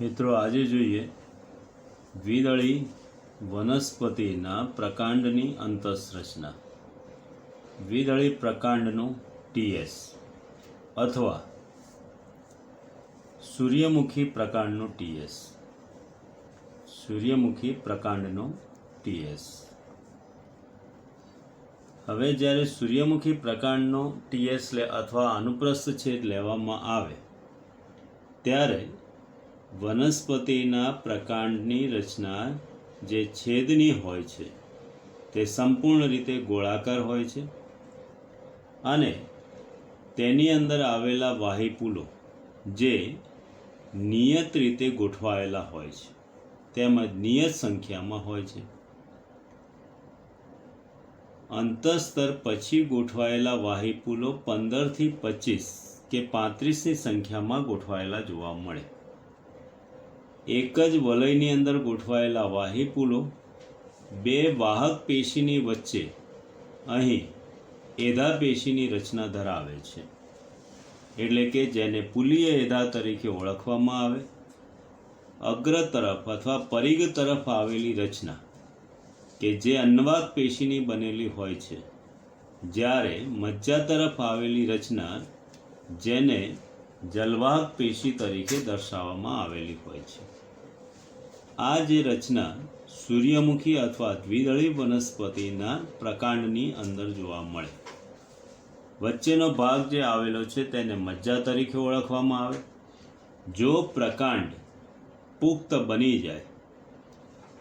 મિત્રો આજે જોઈએ દ્વિદળી વનસ્પતિના પ્રકાંડની અંતઃરચના. દ્વિદળી પ્રકાંડનું ટીએસ અથવા સૂર્યમુખી પ્રકાંડનું ટીએસ. સૂર્યમુખી પ્રકાંડનું ટીએસ. હવે જ્યારે સૂર્યમુખી પ્રકાંડનો ટીએસ અથવા અનુપ્રસ્થ છેદ લેવામાં આવે ત્યારે વનસ્પતિના પ્રકાંડની રચના જે છેદની હોય છે તે સંપૂર્ણ રીતે ગોળાકાર હોય છે અને તેની અંદર આવેલા વાહિપુલો જે નિયત રીતે ગોઠવાયેલા હોય છે તેમજ નિયત સંખ્યામાં હોય છે. અંતઃસ્તર પછી ગોઠવાયેલા વાહિપુલો 15 થી 25 કે 35ની સંખ્યામાં ગોઠવાયેલા જોવા મળે. એક જ વલયની અંદર ગોઠવાયેલા વાહિપુલો બે વાહક પેશીની વચ્ચે અહીં એધા પેશીની રચના ધરાવે છે, એટલે કે જેને પુલીય એધા તરીકે ઓળખવામાં આવે. અગ્ર તરફ અથવા પરિઘ તરફ આવેલી રચના કે જે અન્નવાક પેશીની બનેલી હોય છે, જ્યારે મજ્જા તરફ આવેલી રચના જેને જલવાહક પેશી તરીકે દર્શાવવામાં આવેલી હોય છે. આ જે રચના સૂર્યમુખી અથવા દ્વિદળી વનસ્પતિના પ્રકાંડની અંદર જોવા મળે. વચ્ચેનો ભાગ જે આવેલો છે તેને મજ્જા તરીકે ઓળખવામાં આવે. જો પ્રકાંડ પુખ્ત બની જાય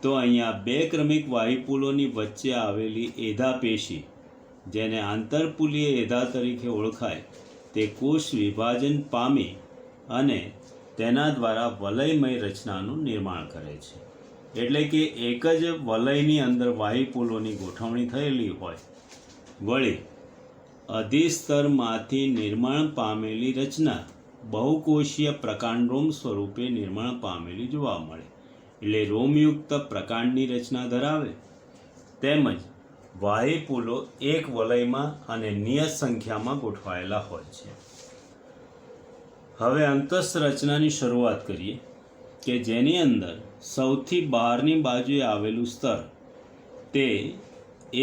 તો અહીંયા બે ક્રમિક વાહિપુલોની વચ્ચે આવેલી એધા પેશી જેને આંતરપુલીય એધા તરીકે ઓળખાય તે કોષ વિભાજન પામી અને તેના દ્વારા વલયમય રચનાનું નિર્માણ કરે છે. એટલે કે એક જ વલયની અંદર વાહિપુલોની ગોઠવણી થયેલી હોય વળી અધિસ્તરમાંથી નિર્માણ પામેલી રચના બહુકોષીય પ્રકાંડરોમ સ્વરૂપે નિર્માણ પામેલી જોવા મળે. એટલે રોમયુક્ત પ્રકાંડની રચના ધરાવે તેમજ વાહિપુલો એક વલયમાં અને નિયત સંખ્યામાં ગોઠવાયેલા હોય છે. હવે અંતસ્થ રચનાની શરૂઆત કરીએ કે જેની અંદર સૌથી બહારની બાજુએ આવેલું સ્તર તે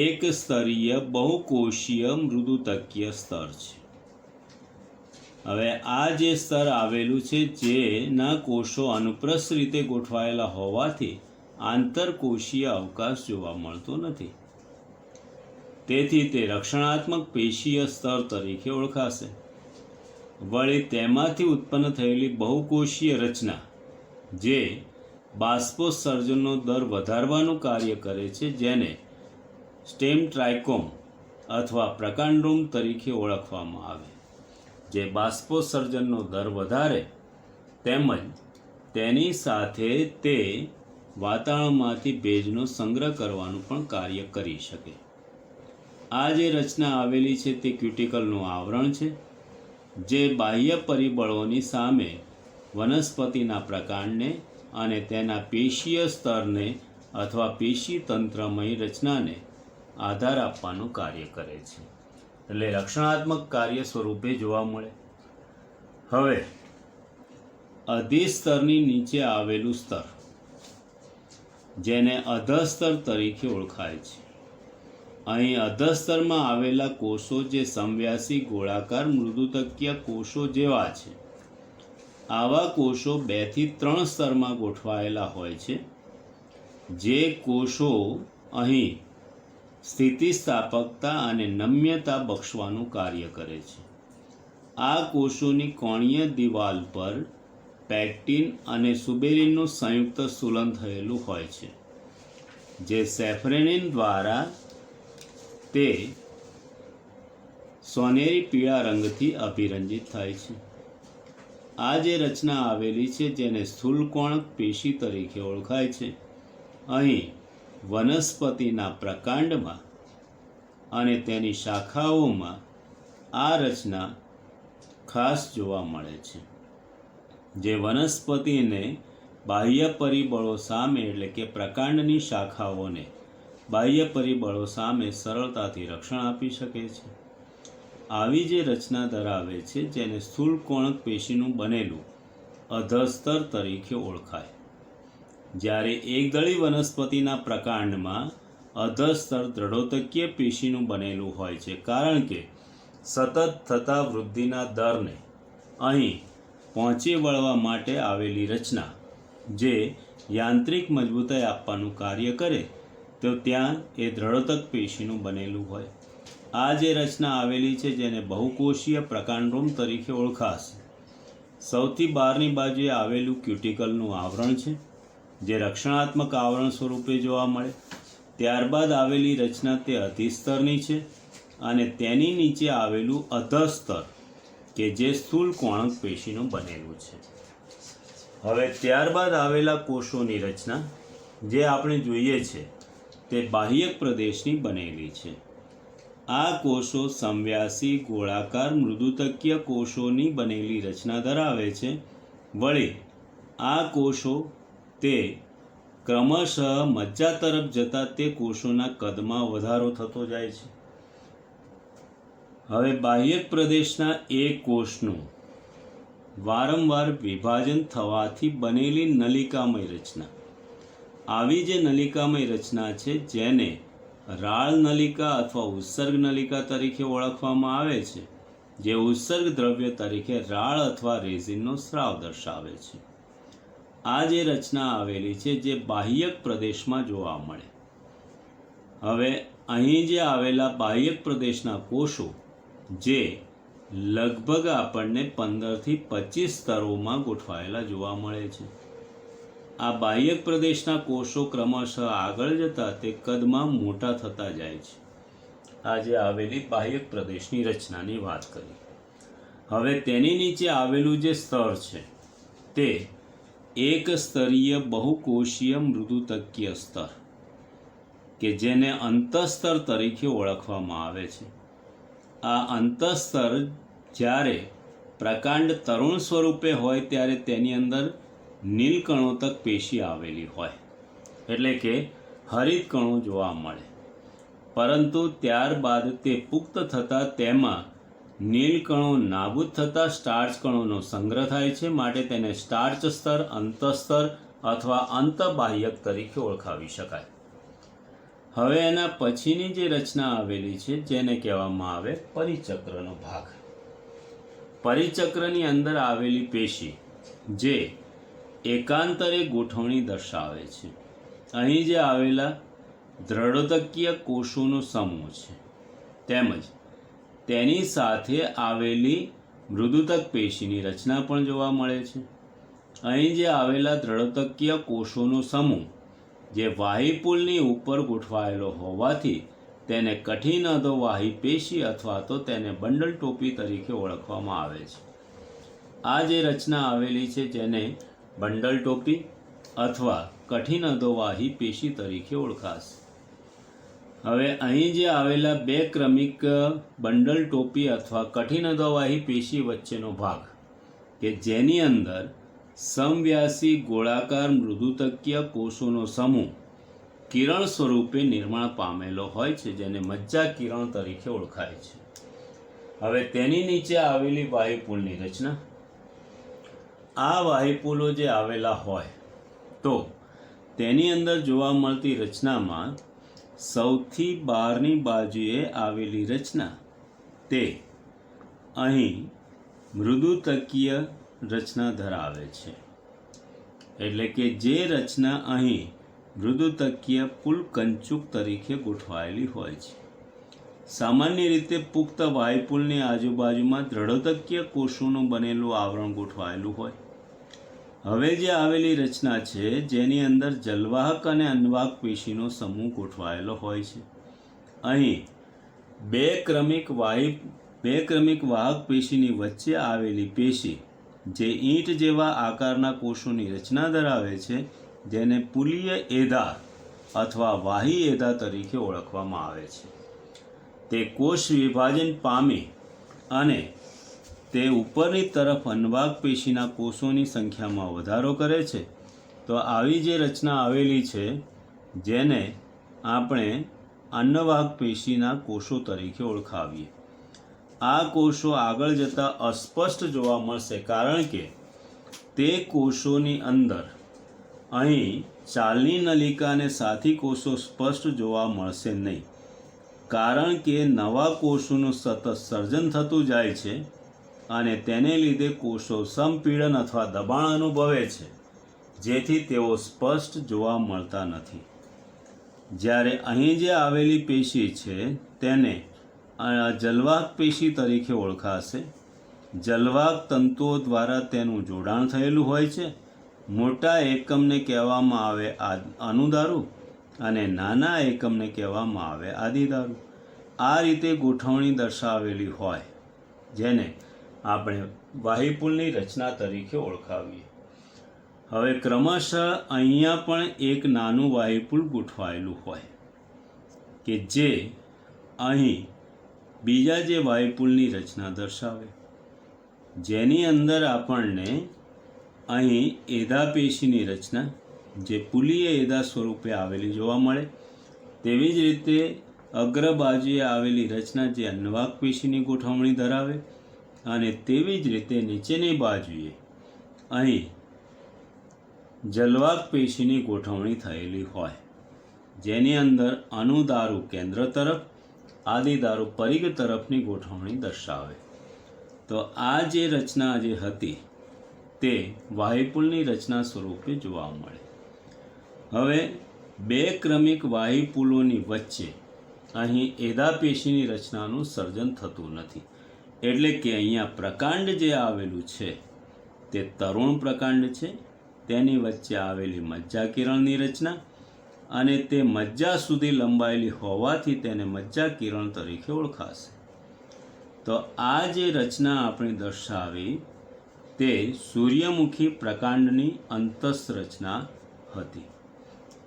એક સ્તરીય બહુકોષીય મૃદુતકીય સ્તર છે. હવે આ જે સ્તર આવેલું છે જેના કોષો અનુપ્રસ્થ રીતે ગોઠવાયેલા હોવાથી આંતરકોષીય અવકાશ જોવા મળતો નથી, તેથી તે રક્ષણાત્મક પેશીય સ્તર તરીકે ઓળખાશે. વળી તેમાંથી ઉત્પન્ન થયેલી બહુકોષીય રચના જે બાષ્પોત્સર્જનનો દર વધારવાનું કાર્ય કરે છે જેને સ્ટેમ ટ્રાયકોમ અથવા પ્રકાંડરોમ તરીકે ઓળખવામાં આવે, જે બાષ્પોત્સર્જનનો દર વધારે તેમજ તેની સાથે તે વાતાવરણમાંથી ભેજનો સંગ્રહ કરવાનું પણ કાર્ય કરી શકે. આ જે રચના આવેલી છે તે ક્યુટિકલનું આવરણ છે જે બાહ્ય પરિબળોની સામે વનસ્પતિના પ્રકાંડને અને તેના પેશીય સ્તરને અથવા પેશી તંત્રમય રચનાને આધાર આપવાનું કાર્ય કરે છે. એટલે રક્ષણાત્મક કાર્ય સ્વરૂપે જોવા મળે. હવે અધિસ્તરની નીચે આવેલું સ્તર જેને અધસ્તર તરીકે ઓળખાય છે. અહીં અધસ્તરમાં આવેલા કોષો જે સમવ્યાસી ગોળાકાર મૃદુતકીય કોષો જેવા છે. આવા કોષો 2 થી 3 સ્તરમાં ગોઠવાયેલા હોય છે, જે કોષો અહીં સ્થિતિસ્થાપકતા અને નમ્યતા બક્ષવાનું કાર્ય કરે છે. આ કોષોની કોણીય દિવાલ પર પેક્ટિન અને સુબેરિનનું સંયુક્ત સ્થૂલન થયેલું હોય છે, જે સેફ્રેનિન દ્વારા તે સોનેરી પીળા રંગથી અભિરંજિત થાય છે. આ જે રચના આવેલી છે જેને સ્થૂલકોણક પેશી તરીકે ઓળખાય છે, અહીં વનસ્પતિના પ્રકાંડમાં અને તેની શાખાઓમાં આ રચના ખાસ જોવા મળે છે, જે વનસ્પતિને બાહ્ય પરિબળો સામે એટલે કે પ્રકાંડની શાખાઓને બાહ્ય પરિબળો સામે સરળતાથી રક્ષણ આપી શકે છે. આવી જે રચના ધરાવે છે જેને સ્થૂલકોણક પેશીનું બનેલું અધસ્તર તરીકે ઓળખાય. જ્યારે એકદળી વનસ્પતિના પ્રકાંડમાં અધસ્તર દ્રઢોતકીય પેશીનું બનેલું હોય છે, કારણ કે સતત થતા વૃદ્ધિના દરને અહીં પહોંચી વળવા માટે આવેલી રચના જે યાંત્રિક મજબૂતાઈ આપવાનું કાર્ય કરે તો ત્યાં એ દ્રઢોતક પેશીનું બનેલું હોય. આ જે રચના આવેલી છે જેને બહુકોષીય પ્રકાંડરોમ તરીકે ઓળખાશે. સૌથી બહારની બાજુએ આવેલું ક્યુટિકલનું આવરણ છે જે રક્ષણાત્મક આવરણ સ્વરૂપે જોવા મળે. ત્યારબાદ આવેલી રચના તે અધિસ્તરની છે અને તેની નીચે આવેલું અધસ્તર કે જે સ્થૂલ કોણક પેશીનું બનેલું છે. હવે ત્યારબાદ આવેલા કોષોની રચના જે આપણે જોઈએ છે તે બાહ્યક પ્રદેશની બનેલી છે. આ કોષો સમવ્યાસી ગોળાકાર મૃદુતકીય કોષોની બનેલી રચના ધરાવે છે. વળી આ કોષો તે ક્રમશઃ મજ્જા તરફ જતા તે કોષોના કદમાં વધારો થતો જાય છે. હવે બાહ્યક પ્રદેશના એક કોષનું વારંવાર વિભાજન થવાથી બનેલી નલિકામય રચના. આવી જે નલિકામય રચના છે જેને રાળ નલિકા અથવા ઉત્સર્ગ નલિકા તરીકે ઓળખવામાં આવે છે, જે ઉત્સર્ગ દ્રવ્ય તરીકે રાળ અથવા રેઝિનનો સ્રાવ દર્શાવે છે. આ જે રચના આવેલી છે જે બાહ્યક પ્રદેશમાં જોવા મળે. હવે અહીં જે આવેલા બાહ્યક પ્રદેશના કોષો જે લગભગ આપણને 15 થી 25 સ્તરોમાં ગોઠવાયેલા જોવા મળે છે. આ બાહ્યક પ્રદેશના કોષો ક્રમશઃ આગળ જતા તે કદમાં મોટા થતા જાય છે. આ જે આવેલી બાહ્યક પ્રદેશની રચનાની વાત કરી. હવે તેની નીચે આવેલું જે સ્તર છે તે એક સ્તરીય બહુકોષીય મૃદુતકીય સ્તર કે જેને અંતસ્તર તરીકે ઓળખવામાં આવે છે. આ અંતસ્તર જ્યારે પ્રકાંડ તરુણ સ્વરૂપે હોય ત્યારે તેની અંદર નીલકણોતક પેશી આવેલી હોય, એટલે કે હરિત કણો જોવા મળે. પરંતુ ત્યારબાદ તે પુખ્ત થતાં તેમાં નીલકણો નાબૂદ થતાં સ્ટાર્ચ કણોનો સંગ્રહ થાય છે. માટે તેને સ્ટાર્ચ સ્તર, અંતસ્તર અથવા અંતબાહ્યક તરીકે ઓળખાવી શકાય. હવે એના પછીની જે રચના આવેલી છે જેને કહેવામાં આવે પરિચક્રનો ભાગ. પરિચક્રની અંદર આવેલી પેશી જે એકાંતરે ગોઠવણી દર્શાવે છે. અહીં જે આવેલા દ્રઢોતકીય કોષોનો સમૂહ છે તેમજ તેની સાથે આવેલી મૃદુતક પેશીની રચના પણ જોવા મળે છે. અહીં જે આવેલા દ્રઢોતકીય કોષોનો સમૂહ જે વાહિપુલની ઉપર ગોઠવાયેલો હોવાથી તેને કઠિન અધોવાહી પેશી અથવા તો તેને બંડલ ટોપી તરીકે ઓળખવામાં આવે છે. આ જે રચના આવેલી છે જેને બંડલ ટોપી અથવા કઠિન અધોવાહી પેશી તરીકે ઓળખાશે. હવે અહીં જે આવેલા બે ક્રમિક બંડલ ટોપી અથવા કઠિન અધોવાહી પેશી વચ્ચેનો ભાગ કે જેની અંદર સમવ્યાસી ગોળાકાર મૃદુતકીય કોષોનો સમૂહ કિરણ સ્વરૂપે નિર્માણ પામેલો હોય છે જેને મજ્જા કિરણ તરીકે ઓળખાય છે. હવે તેની નીચે આવેલી વાહિપુલની રચના. આ વાહિપુલો જે આવેલા હોય તો તેની અંદર જોવા મળતી રચનામાં સૌથી બહારની બાજુએ આવેલી રચના તે અહીં મૃદુતકીય રચના ધરાવે છે. એટલે કે જે રચના અહીં મૃદુતકીય પુલકંચુક તરીકે ગોઠવાયેલી હોય છે. સામાન્ય રીતે પુખ્ત વાયુપુલની આજુબાજુમાં દ્રઢોતકીય કોષોનું બનેલું આવરણ ગોઠવાયેલું હોય. હવે જે આવેલી રચના છે જેની અંદર જલવાહક અને અન્વાહક પેશીનો સમૂહ ગોઠવાયેલો હોય છે. અહીં બે ક્રમિક વાહક પેશીની વચ્ચે આવેલી પેશી જે ઈંટ જેવા આકારના કોષોની રચના ધરાવે છે જેને પુલીય એધા અથવા વાહી એધા તરીકે ઓળખવામાં આવે છે. તે કોષ વિભાજન પામી અને તે ઉપરની તરફ અન્વાહક પેશીના કોષોની સંખ્યામાં વધારો કરે છે. તો આવી જે રચના આવેલી છે જેને આપણે અન્નવાહક પેશીના કોષો તરીકે ઓળખાવીએ. આ કોષો આગળ જતાં અસ્પષ્ટ જોવા મળશે કારણ કે તે કોષોની અંદર અહીં ચાલની નલિકા અને સાથી કોષો સ્પષ્ટ જોવા મળશે નહીં, કારણ કે નવા કોષોનું સતત સર્જન થતું જાય છે અને તેને લીધે કોષો સંપીડન અથવા દબાણ અનુભવે છે, જેથી તેઓ સ્પષ્ટ જોવા મળતા નથી. જ્યારે અહીં જે આવેલી પેશી છે તેને જલવાહક પેશી તરીકે ઓળખાશે. જલવાહક તંતુઓ દ્વારા તેનું જોડાણ થયેલું હોય છે. મોટા એકમને કહેવામાં આવે અનુદારું અને નાના એકમને કહેવામાં આવે આદિદારું. આ રીતે ગોઠવણી દર્શાવેલી હોય, જેને આપણે વાહિપુલની રચના તરીકે ઓળખાવીએ. હવે ક્રમશઃ અહીંયા પણ એક નાનું વાહિપુલ ગોઠવાયેલું હોય કે જે અહીં બીજા જે વાહિપુલની રચના દર્શાવે, જેની અંદર આપણને અહીં એધા પેશીની રચના જે પુલીય એધા સ્વરૂપે આવેલી જોવા મળે. તેવી જ રીતે અગ્ર બાજુએ આવેલી રચના જે અન્નવાહક પેશીની ગોઠવણી ધરાવે અને તેવી જ રીતે નીચેની બાજુએ અહીં જલવાહક પેશીની ગોઠવણી થયેલી હોય, જેની અંદર અનુદારું કેન્દ્ર તરફ, આદિદારું પરિઘ તરફની ગોઠવણી દર્શાવે. તો આ જે રચના જે હતી તે વાહિપુલની રચના સ્વરૂપે જોવા મળે. હવે બે ક્રમિક વાહિપુલોની વચ્ચે અહીં એધા પેશીની રચનાનું સર્જન થતું નથી, એટલે કે અહીંયા પ્રકાંડ જે આવેલું છે તે તરુણ પ્રકાંડ છે. તેની વચ્ચે આવેલી મજ્જા કિરણની રચના અને તે મજ્જા સુધી લંબાયેલી હોવાથી તેને મજ્જા કિરણ તરીકે ઓળખાશે. તો આ જે રચના આપણે દર્શાવી તે સૂર્યમુખી પ્રકાંડની અંતસ્થ રચના હતી.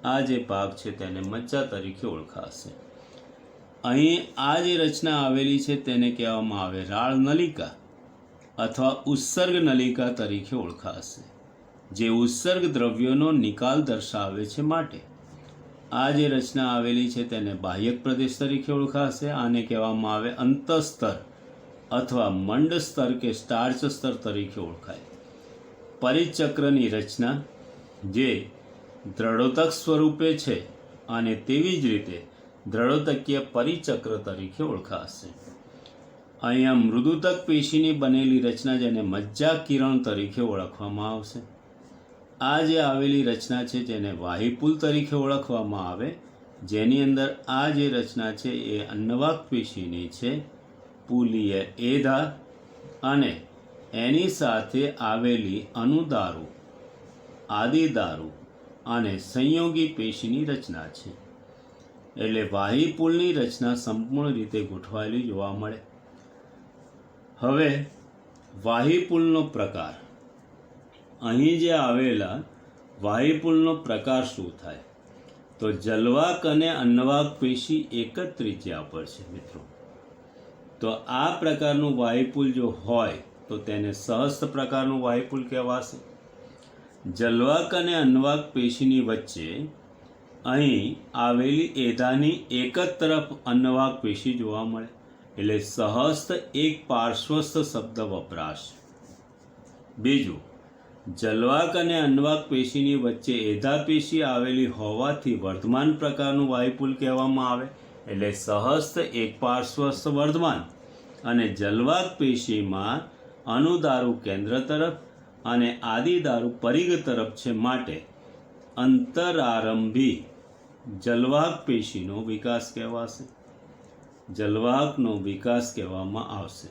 આ જે ભાગ છે તેને મજ્જા તરીકે ઓળખાશે. અહીં આ જે રચના આવેલી છે તેને કહેવામાં આવે રાળ નલિકા અથવા ઉત્સર્ગ નલિકા તરીકે ઓળખાશે, જે ઉત્સર્ગ દ્રવ્યોનો નિકાલ દર્શાવે છે. માટે આ જે રચના આવેલી છે તેને બાહ્યક પ્રદેશ તરીકે ઓળખાશે. આને કહેવામાં આવે અંતસ્તર અથવા મંડ સ્તર કે સ્ટાર્ચ સ્તર તરીકે ઓળખાય. પરિચક્રની રચના જે દ્રઢોતક સ્વરૂપે છે અને તેવી જ રીતે દ્રઢોતકીય પરિચક્ર તરીકે ઓળખાશે. અહીંયા મૃદુતક પેશીની બનેલી રચના જેને મજ્જા કિરણ તરીકે ઓળખવામાં આવશે. આ જે આવેલી રચના છે જેને વાહિપુલ તરીકે ઓળખવામાં આવે, જેની અંદર આ જે રચના છે એ અન્નવાહક પેશીની છે, પુલીય એધા અને એની સાથે આવેલી અનુદારું, આદિદારું અને સંયોગી પેશીની રચના છે. એટલે વાહિપુલની રચના સંપૂર્ણ રીતે ગોઠવાયેલી જોવા મળે. હવે વાહિપુલનો પ્રકાર, અહીં જે આવેલા વાહિપુલનો પ્રકાર શું થાય? તો જલવાહક અને અન્નવાહક પેશી એક જ ત્રિજ્યા પર છે મિત્રો. તો આ પ્રકારનું વાહિપુલ જો હોય તો તેને સહસ્ત પ્રકારનું વાહિપુલ કહેવાશે. જલવાહક અને અન્નવાહક પેશીની વચ્ચે અહીં આવેલી એધાની એક જ તરફ અન્નવાહક પેશી જોવા મળે, એટલે સહસ્ત એક પાર્શ્વસ્થ શબ્દ વપરાશ. બીજું, જલવાહક અને અન્નવાહક પેશીની વચ્ચે એધા પેશી આવેલી હોવાથી વર્ધમાન પ્રકારનું વાહિપુલ કહેવામાં આવે, એટલે સહસ્ત એક પાર્શ્વસ્થ વર્ધમાન. અને જલવાહક પેશીમાં અનુદારું કેન્દ્ર તરફ અને આદિદારું પરિઘ તરફ છે, માટે અંતરારંભી જલવાહક પેશીનો વિકાસ કહેવાશે, જલવાહકનો વિકાસ કહેવામાં આવશે.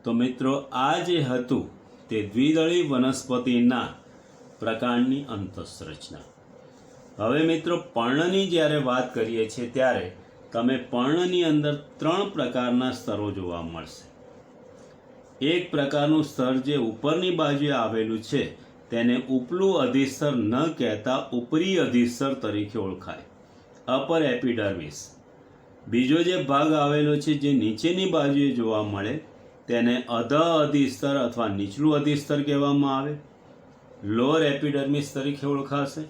તો મિત્રો આ જે હતું તે દ્વિદળી વનસ્પતિના પ્રકાંડની અંતઃરચના. હવે મિત્રો પર્ણની જ્યારે વાત કરીએ છીએ ત્યારે તમે પર્ણની અંદર 3 પ્રકારના સ્તરો જોવા મળશે. એક પ્રકારનું સ્તર જે ઉપરની બાજુએ આવેલું છે તેને ઉપલું અધિસ્તર ન કહેતા ઉપરી અધિસ્તર તરીકે ઓળખાય, અપર એપિડર્મિસ. બીજો જે ભાગ આવેલો છે જે નીચેની બાજુએ જોવા મળે તેને અધઃ અધિસ્તર અથવા નીચલું અધિસ્તર કહેવામાં આવે, લોઅર એપિડર્મિસ તરીકે ઓળખાશે.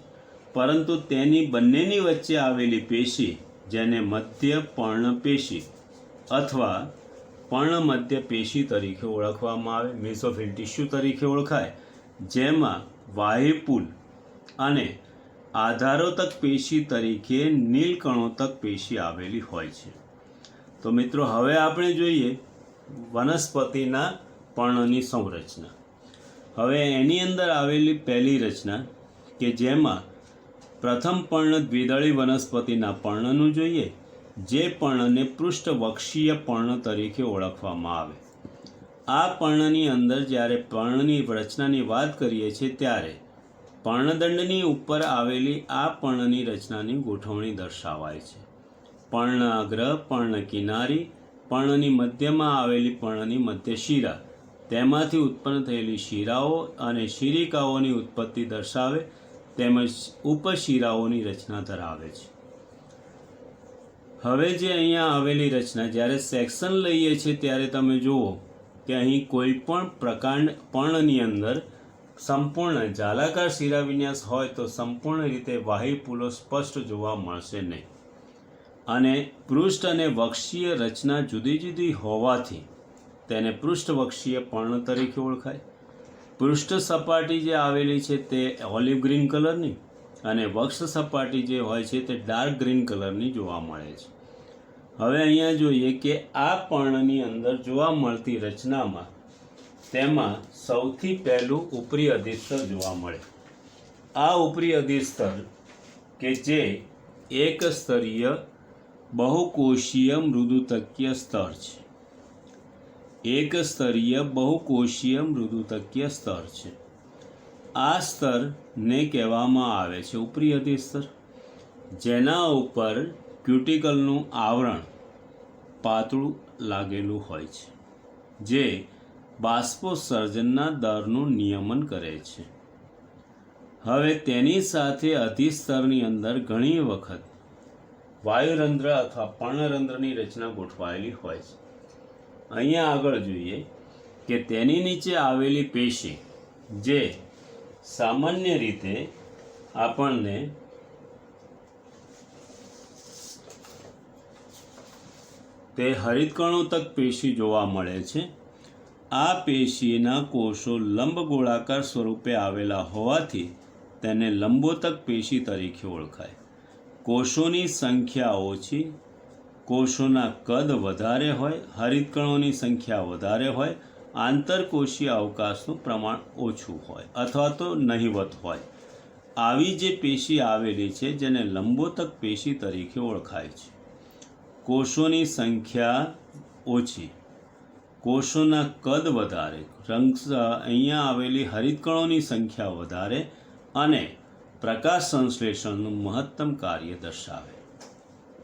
પરંતુ તેની બંનેની વચ્ચે આવેલી પેશી જેને મધ્ય પર્ણ પેશી અથવા પર્ણ મધ્ય પેશી તરીકે ઓળખવામાં આવે, મેસોફિલ ટિશ્યુ તરીકે ઓળખાય, જેમાં વાહિપુલ અને આધારોતક પેશી તરીકે નીલકણોતક પેશી આવેલી હોય છે. તો મિત્રો હવે આપણે જોઈએ વનસ્પતિના પર્ણની સંરચના. હવે એની અંદર આવેલી પહેલી રચના કે જેમાં પ્રથમ પર્ણ દ્વિદળી વનસ્પતિના પર્ણનું જોઈએ, જે પર્ણને પૃષ્ઠવક્ષીય પર્ણ તરીકે ઓળખવામાં આવે. આ પર્ણની અંદર જ્યારે પર્ણની રચનાની વાત કરીએ છીએ ત્યારે પર્ણદંડની ઉપર આવેલી આ પર્ણની રચનાની ગોઠવણી દર્શાવાય છે. પર્ણ અગ્ર, પર્ણ કિનારી, પર્ણની મધ્યમાં આવેલી પર્ણની મધ્ય શિરા, તેમાંથી ઉત્પન્ન થયેલી શિરાઓ અને શિરિકાઓની ઉત્પત્તિ દર્શાવે તેમજ ઉપશિરાઓની રચના ધરાવે છે. હવે જે અહીંયા આવેલી રચના જ્યારે સેક્શન લઈએ છીએ ત્યારે તમે જુઓ કે અહીં કોઈ પણ પ્રકાંડ પર્ણની અંદર સંપૂર્ણ જાલાકાર શિરાવિન્યાસ હોય તો સંપૂર્ણ રીતે વાહિપુલો સ્પષ્ટ જોવા મળશે નહીં. અને પૃષ્ઠ અને વક્ષીય રચના જુદી જુદી હોવાથી તેને પૃષ્ઠવક્ષીય પર્ણ તરીકે ઓળખાય. પૃષ્ઠ સપાટી જે આવેલી છે તે ઓલિવ ગ્રીન કલરની અને વક્ષ સપાટી જે હોય છે તે ડાર્ક ગ્રીન કલરની જોવા મળે છે. હવે અહીંયા જોઈએ કે આ પર્ણની અંદર જોવા મળતી રચનામાં તેમાં સૌથી પહેલું ઉપરી અધિસ્તર જોવા મળે. આ ઉપરી અધિસ્તર કે જે એક સ્તરીય બહુકોષીય મૃદુતકીય સ્તર છે. એક સ્તરીય બહુકોષીય મૃદુતકીય સ્તર છે. આ સ્તરને કહેવામાં આવે છે ઉપરી અધિસ્તર, જેના ઉપર ક્યુટિકલનું આવરણ પાતળું લાગેલું હોય છે, જે બાષ્પોત્સર્જનના દરનું નિયમન કરે છે. હવે તેની સાથે અધિસ્તરની અંદર ઘણી વખત વાયુરંધ્ર અથવા પર્ણરંધ્રની રચના ગોઠવાયેલી હોય છે. અહીંયા આગળ જોઈએ કે તેની નીચે આવેલી પેશી જે સામાન્ય રીતે આપણને તે હરિતકણોતક પેશી જોવા મળે છે. આ પેશીના કોષો લંબગોળાકાર સ્વરૂપે આવેલા હોવાથી તેને લંબોતક પેશી તરીકે ઓળખાય. કોષોની સંખ્યા ઓછી, કોષોના કદ વધારે હોય, હરિતકણોની સંખ્યા વધારે હોય, આંતરકોષીય અવકાશનું પ્રમાણ ઓછું હોય અથવા તો નહિવત હોય. આવી જે પેશી આવેલી છે જેને લંબોતક પેશી તરીકે ઓળખાય છે. કોષોની સંખ્યા ઓછી, કોષોના કદ વધારે, અહીંયા આવેલી હરિતકણોની સંખ્યા વધારે અને પ્રકાશ સંશ્લેષણનું મહત્તમ કાર્ય દર્શાવે.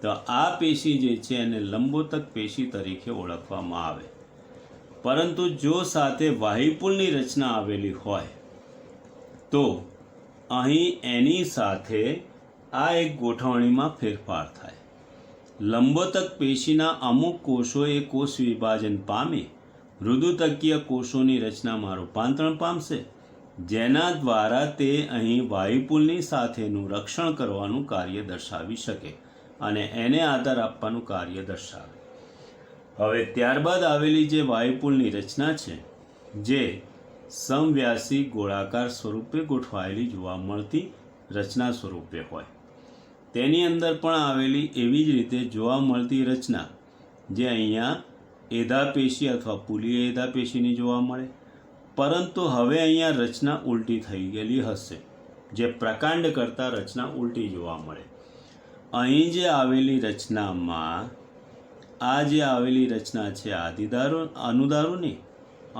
તો આ પેશી જે છે એને લંબોતક પેશી તરીકે ઓળખવામાં આવે. પરંતુ જો સાથે વાહિપુલની રચના આવેલી હોય તો અહીં એની સાથે આ એક ગોઠવણીમાં ફેરફાર થાય. લંબોતક પેશીના અમુક કોષો એ કોષ વિભાજન પામી મૃદુતકીય કોષોની રચનામાં રૂપાંતરણ પામશે, જેના દ્વારા તે અહીં વાયુપુલની સાથેનું રક્ષણ કરવાનું કાર્ય દર્શાવી શકે અને એને આધાર આપવાનું કાર્ય દર્શાવે. હવે ત્યારબાદ આવેલી જે વાયુપુલની રચના છે જે સમવ્યાસી ગોળાકાર સ્વરૂપે ગોઠવાયેલી જોવા મળતી રચના સ્વરૂપે હોય, તેની અંદર પણ આવેલી એવી જ રીતે જોવા મળતી રચના જે અહીંયા એધાપેશી અથવા પુલીય એધાપેશીની જોવા મળે. પરંતુ હવે અહીંયા રચના ઉલટી થઈ ગયેલી હશે, જે પ્રકાંડ કરતાં રચના ઉલટી જોવા મળે. અહીં જે આવેલી રચનામાં આ જે આવેલી રચના છે આદિદારો અનુદારોની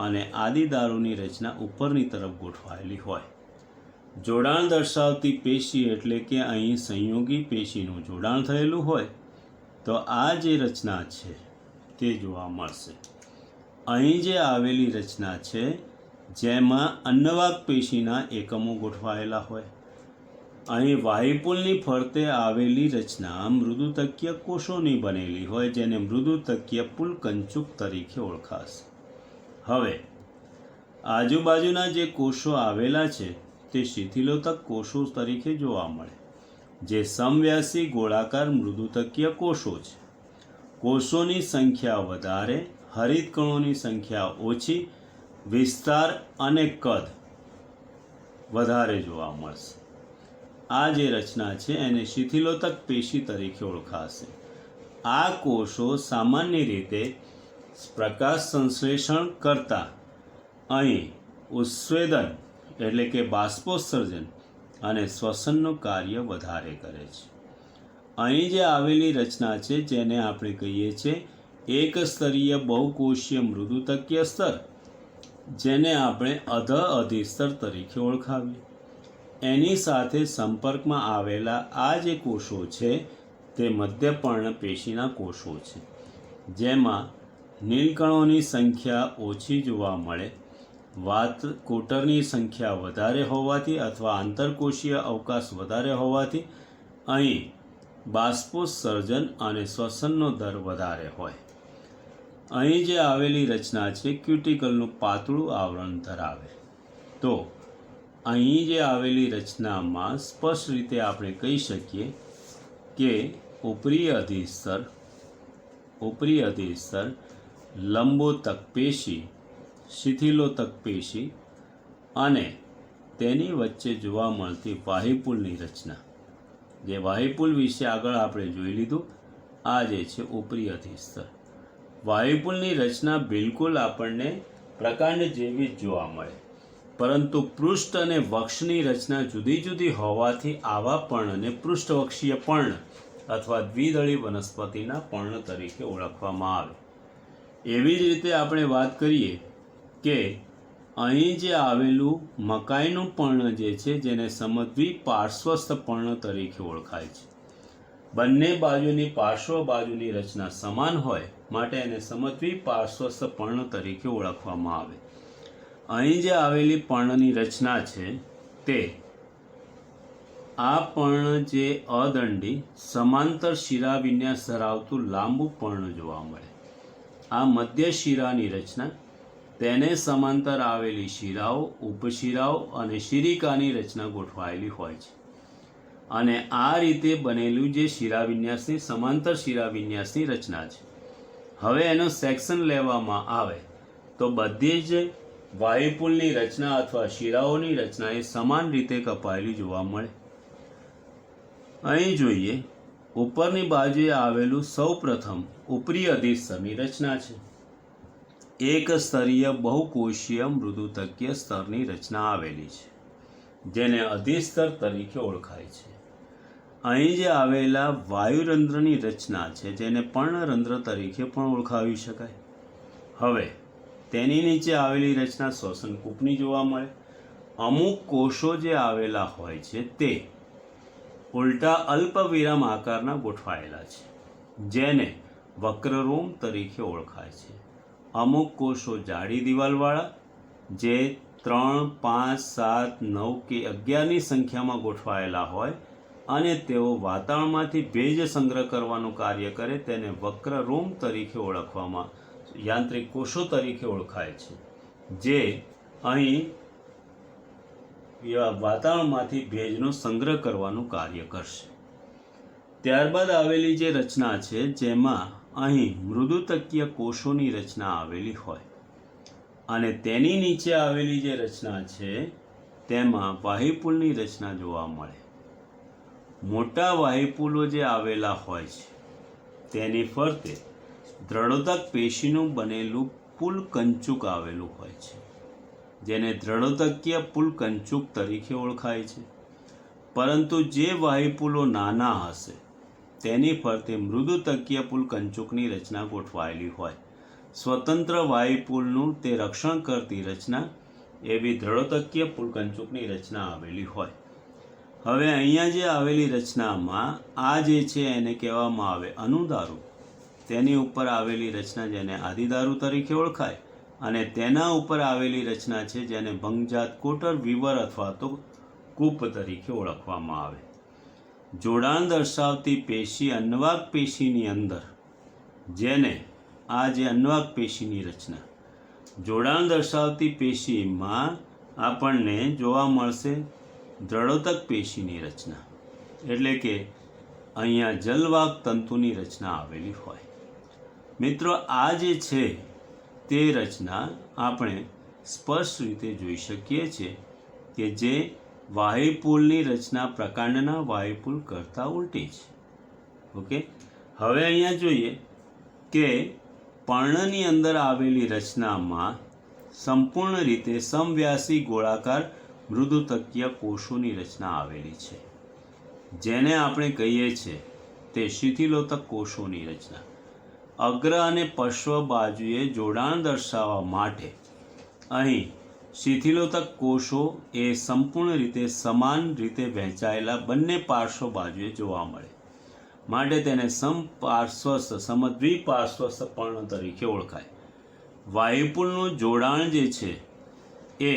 અને આદિદારોની રચના ઉપરની તરફ ગોઠવાયેલી હોય. જોડાણ દર્શાવતી પેશી એટલે કે અહીં સંયોગી પેશીનું જોડાણ થયેલું હોય તો આ જે રચના છે તે જોવા મળશે. અહીં જે આવેલી રચના છે જેમાં અન્નવાહક પેશીના એકમો ગોઠવાયેલા હોય. અહીં વાયુપુલની ફરતે આવેલી રચના મૃદુતકીય કોષોની બનેલી હોય, જેને મૃદુતકીય પુલકંચુક તરીકે ઓળખાશે. હવે આજુબાજુના જે કોષો આવેલા છે તે શિથિલોતક કોષો તરીકે જોવા મળે, જે સમવ્યાસી ગોળાકાર મૃદુતકીય કોષો છે. કોષોની સંખ્યા વધારે, હરિતકણોની સંખ્યા ઓછી, વિસ્તાર અને કદ વધારે જોવા મળશે. આ જે રચના છે એને શિથિલોતક પેશી તરીકે ઓળખાશે. આ કોષો સામાન્ય રીતે પ્રકાશ સંશ્લેષણ કરતા અહીં ઉત્સ્વેદન એટલે કે બાષ્પોત્સર્જન અને શ્વસનનું કાર્ય વધારે કરે છે. અહીં જે આવેલી રચના છે જેને આપણે કહીએ છીએ એક સ્તરીય બહુકોષીય મૃદુતકીય સ્તર, જેને આપણે અધિસ્તર તરીકે ઓળખાવીએ. એની સાથે સંપર્કમાં આવેલા આ જે કોષો છે તે મધ્યપર્ણ પેશીના કોષો છે, જેમાં નીલકણોની સંખ્યા ઓછી જોવા મળે. કોટરની સંખ્યા વધારે હોવાથી અથવા આંતરકોષીય અવકાશ વધારે હોવાથી અહીં બાષ્પોત્સર્જન અને શ્વસનનો દર વધારે હોય. અહીં જે આવેલી રચના છે ક્યુટિકલનું પાતળું આવરણ ધરાવે. તો અહીં જે આવેલી રચનામાં સ્પષ્ટ રીતે આપણે કહી શકીએ કે ઉપરી અધિસ્તર, લંબોતક પેશી, શિથિલોતક પેશી અને તેની વચ્ચે જોવા મળતી વાહિપુલની રચના. જે વાહિપુલ વિશે આગળ આપણે જોઈ લીધું. આ જે છે ઉપરી અધિસ્તર. વાહિપુલની રચના બિલકુલ આપણને પ્રકાંડ જેવી જ જોવા મળે, પરંતુ પૃષ્ઠ અને વક્ષની રચના જુદી જુદી હોવાથી આવા પર્ણને પૃષ્ઠવક્ષીય પર્ણ અથવા દ્વિદળી વનસ્પતિના પર્ણ તરીકે ઓળખવામાં આવે. એવી જ રીતે આપણે વાત કરીએ કે અહીં જે આવેલું મકાઈનું પર્ણ જે છે જેને સમદ્વી પાર્શ્વસ્થ પર્ણ તરીકે ઓળખાય છે. બંને બાજુની પાર્શ્વ બાજુની રચના સમાન હોય માટે એને સમદ્વી પાર્શ્વસ્થ પર્ણ તરીકે ઓળખવામાં આવે. અહીં જે આવેલી પર્ણની રચના છે તે આ પર્ણ જે અદંડી સમાંતર શિરા વિન્યાસ ધરાવતું લાંબુ પર્ણ જોવા મળે. આ મધ્ય શિરાની રચના, તેને સમાંતર આવેલી શિરાઓ, ઉપશિરાઓ અને શિરિકાની રચના ગોઠવાયેલી હોય છે. અને આ રીતે બનેલું જે શિરાવિન્યાસની સમાંતર શિરાવિન્યાસની રચના છે. હવે એનો સેક્શન લેવામાં આવે તો બધી જ વાયુપુલની રચના અથવા શિરાઓની રચના એ સમાન રીતે કપાયેલી જોવા મળે. અહીં જોઈએ, ઉપરની બાજુએ આવેલું સૌપ્રથમ ઉપરી અધિસ્તરની રચના છે. એક સ્તરીય બહુકોષીય મૃદુતકીય સ્તરની રચના આવેલી છે, જેને અધિસ્તર તરીકે ઓળખાય છે. અહીં જે આવેલા વાયુરંધ્રની રચના છે જેને પર્ણરંધ્ર તરીકે પણ ઓળખાવી શકાય. હવે તેની નીચે આવેલી રચના શ્વસનકૂપની જોવા મળે. અમુક કોષો જે આવેલા હોય છે તે ઉલટા અલ્પવિરામ આકારના ગોઠવાયેલા છે, જેને વક્રરોમ તરીકે ઓળખાય છે. અમુક કોષો જાડી દિવાલવાળા જે 3, 5, 7, 9 કે 11ની સંખ્યામાં ગોઠવાયેલા હોય અને તેઓ વાતાવરણમાંથી ભેજ સંગ્રહ કરવાનું કાર્ય કરે તેને વક્રરોમ તરીકે ઓળખવામાં, યાંત્રિક કોષો તરીકે ઓળખાય છે, જે અહીં વાતાવરણમાંથી ભેજનો સંગ્રહ કરવાનું કાર્ય કરશે. ત્યારબાદ આવેલી જે રચના છે જેમાં અહીં મૃદુતકીય કોષોની રચના આવેલી હોય અને તેની નીચે આવેલી જે રચના છે તેમાં વાહિપુલની રચના જોવા મળે. મોટા વાહિપુલો જે આવેલા હોય છે તેની ફરતે દ્રઢોતક પેશીનું બનેલું પુલ કંચુક આવેલું હોય છે, જેને દ્રઢોતકીય પુલ કંચુક તરીકે ઓળખાય છે. પરંતુ જે વાહિપુલો નાના હશે તેની ફરતે મૃદુતકીય પુલ કંચુકની રચના ગોઠવાયેલી હોય. સ્વતંત્ર વાયુપુલનું તે રક્ષણ કરતી રચના એવી દ્રઢોતકીય પુલ કંચુકની રચના આવેલી હોય. હવે અહીંયા જે આવેલી રચનામાં આ જે છે એને કહેવામાં આવે અનુદારુ. તેની ઉપર આવેલી રચના જેને આદિદારુ તરીકે ઓળખાય અને તેના ઉપર આવેલી રચના છે જેને ભંગજાત કોટર વિવર અથવા તો કૂપ તરીકે ઓળખવામાં આવે. જોડાણ દર્શાવતી પેશી અન્નવાક પેશીની અંદર, જેને આ જે અન્નવાક પેશીની રચના, જોડાણ દર્શાવતી પેશીમાં આપણને જોવા મળશે દ્રઢોતક પેશીની રચના, એટલે કે અહીંયા જલવાક તંતુની રચના આવેલી હોય. મિત્રો, આ જે છે તે રચના આપણે સ્પષ્ટ રીતે જોઈ શકીએ છીએ કે જે વાયુપુલની રચના પ્રકાંડના વાયુપુલ કરતાં ઉલટી છે. ઓકે, હવે અહીંયા જોઈએ કે પર્ણની અંદર આવેલી રચનામાં સંપૂર્ણ રીતે સમવ્યાસી ગોળાકાર મૃદુતકીય કોષોની રચના આવેલી છે, જેને આપણે કહીએ છીએ તે શિથિલોતક કોષોની રચના. અગ્ર અને પશ્વ બાજુએ જોડાણ દર્શાવવા માટે અહીં શિથિલોતક કોષો એ સંપૂર્ણ રીતે સમાન રીતે વહેંચાયેલા બંને પાર્શ્વ બાજુએ જોવા મળે, માટે તેને સમપાર્શ્વસ્થ સમદ્વિપાર્શ્વસ્થ પર્ણ તરીકે ઓળખાય. વાયુપુલનું જોડાણ જે છે એ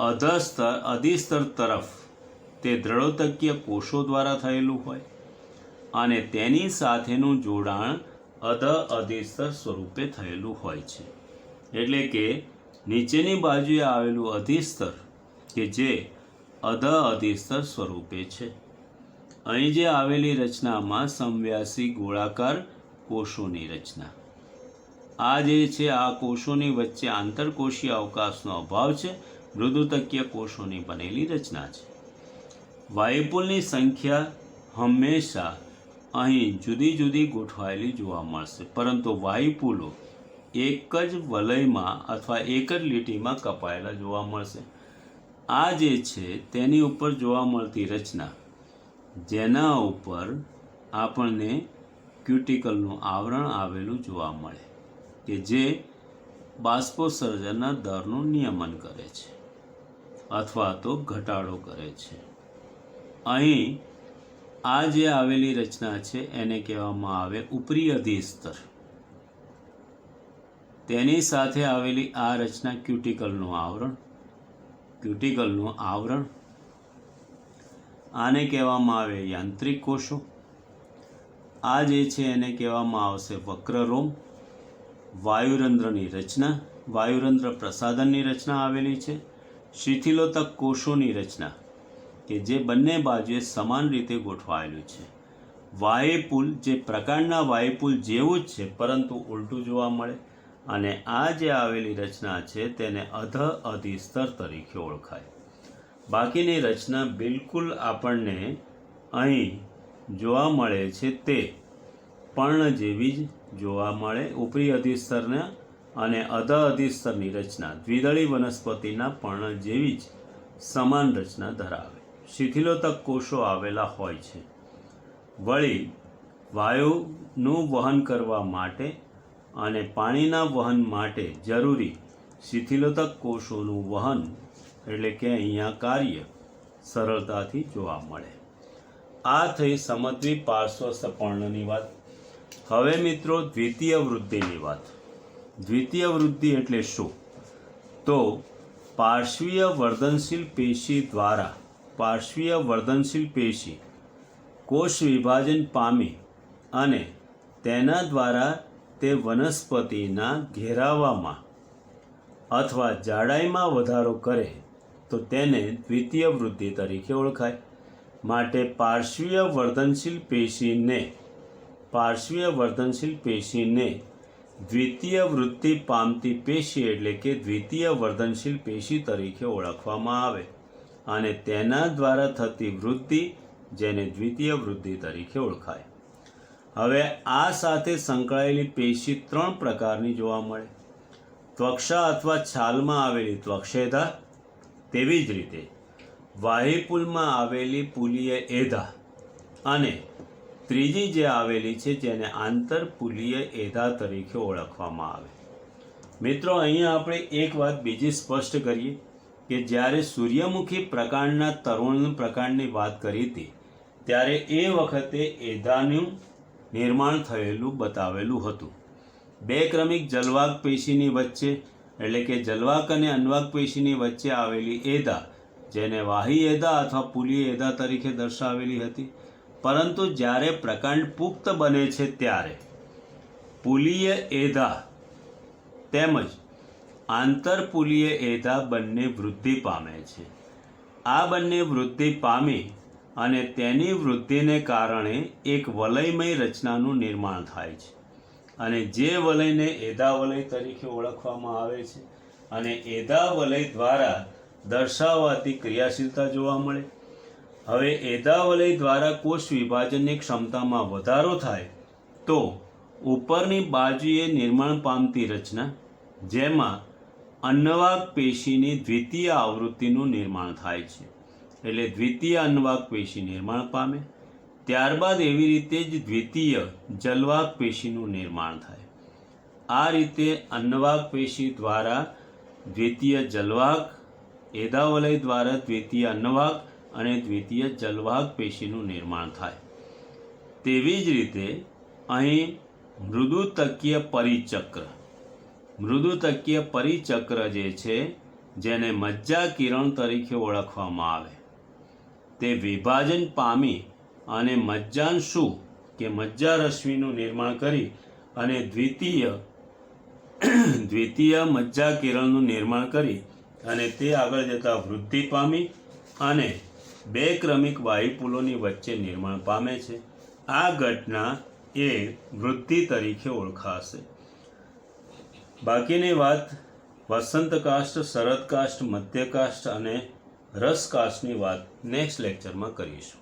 અધિસ્તર તરફ તે દ્રઢોતકીય કોષો દ્વારા થયેલું હોય અને તેની સાથેનું જોડાણ અધિસ્તર સ્વરૂપે થયેલું હોય છે. એટલે કે નીચેની બાજુએ આવેલું અધિસ્તર કે જે અધિસ્તર સ્વરૂપે છે. અહીં જે આવેલી રચનામાં સમવ્યાસી ગોળાકાર કોષોની રચના. આ જે છે આ કોષોની વચ્ચે આંતરકોષીય અવકાશનો અભાવ છે, મૃદુતકીય કોષોની બનેલી રચના છે. વાયુપુલની સંખ્યા હંમેશા અહીં જુદી જુદી ગોઠવાયેલી જોવા મળશે, પરંતુ વાયુપુલો એક જ વલયમાં અથવા એક જ લીટીમાં કપાયેલા જોવા મળશે. આ જે છે તેની ઉપર જોવા મળતી રચના, જેના ઉપર આપણને ક્યુટિકલનું આવરણ આવેલું જોવા મળે કે જે બાષ્પોત્સર્જનના દરનું નિયમન કરે છે અથવા તો ઘટાડો કરે છે. અહીં આ જે આવેલી રચના છે એને કહેવામાં આવે ઉપરી અધિસ્તર. તેની સાથે આવેલી આ રચના ક્યુટિકલનું આવરણ. આને કહેવામાં આવે યાંત્રિક કોષો. આ જે છે એને કહેવામાં આવશે વક્રરોમ. વાયુરંધ્રની રચના, વાયુરંધ્ર પ્રસાધનની રચના આવેલી છે. શિથિલોતક કોષોની રચના કે જે બંને બાજુએ સમાન રીતે ગોઠવાયેલું છે. વાયુપુલ જે પ્રકારના વાયુપુલ જેવું જ છે પરંતુ ઉલટું જોવા મળે, અને આ જે આવેલી રચના છે તેને અધિસ્તર તરીકે ઓળખાય. બાકીની રચના બિલકુલ આપણને અહીં જોવા મળે છે તે પર્ણ જેવી જ જોવા મળે. ઉપરી અધિસ્તરના અને અધિસ્તરની રચના દ્વિદળી વનસ્પતિના પર્ણ જેવી જ સમાન રચના ધરાવે. શિથિલોતક કોષો આવેલા હોય છે. વળી વાયુનું વહન કરવા માટે અને પાણીના વહન માટે જરૂરી શિથિલોતક કોષોનું વહન એટલે કે અહીંયા કાર્ય સરળતાથી જોવા મળે. આ થઈ સમદ્વિપાર્શ્વસ્થ પર્ણની વાત. હવે મિત્રો દ્વિતીય વૃદ્ધિની વાત. દ્વિતીય વૃદ્ધિ એટલે શું? તો પાર્શ્વીય વર્ધનશીલ પેશી દ્વારા પાર્શ્વીય વર્ધનશીલ પેશી કોષ વિભાજન પામી અને તેના દ્વારા તે વનસ્પતિના ઘેરાવામાં અથવા જાડાઈમાં વધારો કરે તો તેને દ્વિતીય વૃદ્ધિ તરીકે ઓળખાય. માટે પાર્શ્વીય વર્ધનશીલ પેશીને દ્વિતીય વૃદ્ધિ પામતી પેશી એટલે કે દ્વિતીય વર્ધનશીલ પેશી તરીકે ઓળખવામાં આવે અને તેના દ્વારા થતી વૃદ્ધિ જેને દ્વિતીય વૃદ્ધિ તરીકે ઓળખાય. હવે આ સાથે સંકળાયેલી પેશી 3 પ્રકારની જોવા મળે. ત્વક્ષા અથવા છાલમાં આવેલી ત્વક્ષેધા, તેવી જ રીતે વાહિપુલમાં આવેલી પુલીય એધા અને ત્રીજી જે આવેલી છે જેને આંતરપુલીય એધા તરીકે ઓળખવામાં આવે. મિત્રો અહીંયા આપણે એક વાત બીજી સ્પષ્ટ કરીએ કે જ્યારે સૂર્યમુખી પ્રકાંડના તરુણ પ્રકાંડની વાત કરી હતી ત્યારે એ વખતે એધાનું નિર્માણ થયેલું બતાવેલું હતું. 2 ક્રમિક જલવાક પેશીની વચ્ચે એટલે કે જલવાક અને અન્વાક પેશીની વચ્ચે આવેલી એધા જેને વાહી એધા અથવા પુલીય એધા તરીકે દર્શાવેલી હતી. પરંતુ જ્યારે પ્રકાંડ પુખ્ત બને છે ત્યારે પુલીય એધા તેમજ આંતરપુલીય એધા બંને વૃદ્ધિ પામે છે. આ બંને વૃદ્ધિ પામી અને તેની વૃદ્ધિને કારણે એક વલયમય રચનાનું નિર્માણ થાય છે અને જે વલયને એધા વલય તરીકે ઓળખવામાં આવે છે અને એધા વલય દ્વારા દર્શાવવાથી ક્રિયાશીલતા જોવા મળે. હવે એદાવલય દ્વારા કોષ વિભાજનની ક્ષમતામાં વધારો થાય તો ઉપરની બાજુએ નિર્માણ પામતી રચના, જેમાં અન્નવાહક પેશીની દ્વિતીય આવૃત્તિનું નિર્માણ થાય છે, એટલે દ્વિતીય અન્નવાહક પેશી નિર્માણ પામે. ત્યારબાદ એવી રીતે જ દ્વિતીય જલવાહક પેશીનું નિર્માણ થાય. આ રીતે અન્નવાહક પેશી દ્વારા દ્વિતીય જલવાહક, એદાવલય દ્વારા દ્વિતીય અન્નવાહક અને દ્વિતીય જલવાહક પેશીનું નિર્માણ થાય. તેવી જ રીતે અહીં મૃદુતકીય પરિચક્ર, મૃદુતકીય પરિચક્ર જે છે, જેને મજ્જા કિરણ તરીકે ઓળખવામાં આવે, તે વિભાજન પામી અને મજ્જાંશુ કે મજ્જારશ્મિનું નિર્માણ કરી અને દ્વિતીય મજ્જા કિરણનું નિર્માણ કરી અને તે આગળ જતાં વૃદ્ધિ પામી અને બે ક્રમિક વાયુપુલોની વચ્ચે નિર્માણ પામે છે. આ ઘટના એ વૃદ્ધિ તરીકે ઓળખાશે. બાકીની વાત વસંતકાષ્ઠ, શરદકાષ્ઠ, મધ્યકાષ્ઠ અને રસકાષ્ઠની વાત નેક્સ્ટ લેક્ચરમાં કરીશું.